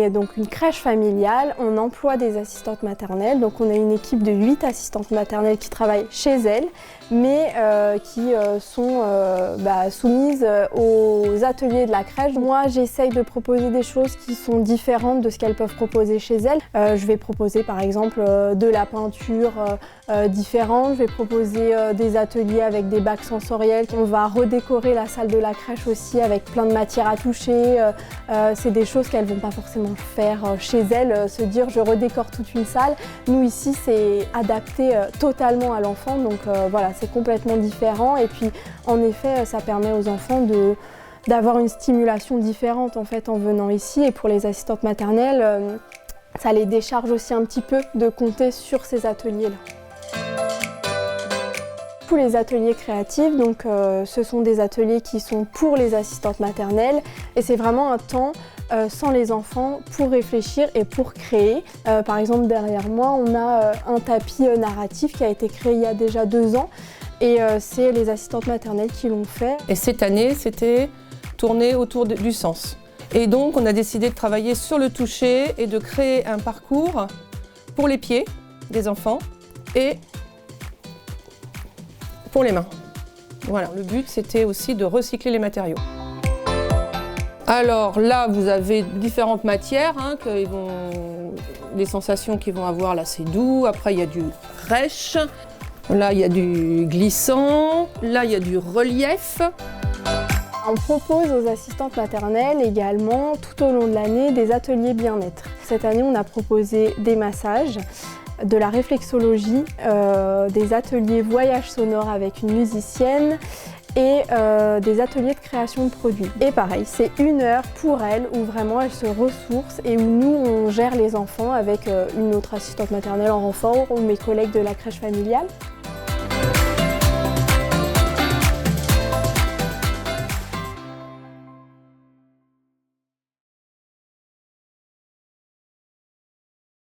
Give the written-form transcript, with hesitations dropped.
est donc une crèche familiale, on emploie des assistantes maternelles, donc on a une équipe de 8 assistantes maternelles qui travaillent chez elles, mais qui sont soumises aux ateliers de la crèche. Moi, j'essaye de proposer des choses qui sont différentes de ce qu'elles peuvent proposer chez elles. Je vais proposer par exemple de la peinture différente, je vais proposer des ateliers avec des bacs sensoriels. On va redécorer la salle de la crèche aussi avec plein de matières à toucher. C'est des choses qu'elles ne vont pas forcément faire chez elles, se dire je redécore toute une salle. Nous ici, c'est adapté totalement à l'enfant, donc voilà, c'est complètement différent. Et puis en effet, ça permet aux enfants d'avoir une stimulation différente en fait en venant ici. Et pour les assistantes maternelles, ça les décharge aussi un petit peu de compter sur ces ateliers-là. Tous les ateliers créatifs, donc, ce sont des ateliers qui sont pour les assistantes maternelles et c'est vraiment un temps sans les enfants pour réfléchir et pour créer. Par exemple, derrière moi, on a un tapis narratif qui a été créé il y a déjà 2 ans et c'est les assistantes maternelles qui l'ont fait. Et cette année, c'était tourné autour du sens. Et donc, on a décidé de travailler sur le toucher et de créer un parcours pour les pieds des enfants et pour les mains. Voilà, le but c'était aussi de recycler les matériaux. Alors là, vous avez différentes matières, les sensations qu'ils vont avoir là c'est doux, après il y a du rêche, là il y a du glissant, là il y a du relief. On propose aux assistantes maternelles également tout au long de l'année des ateliers bien-être. Cette année, on a proposé des massages, de la réflexologie, des ateliers voyage sonore avec une musicienne et des ateliers de création de produits. Et pareil, c'est 1 heure pour elles où vraiment elles se ressourcent et où nous on gère les enfants avec une autre assistante maternelle en renfort ou mes collègues de la crèche familiale.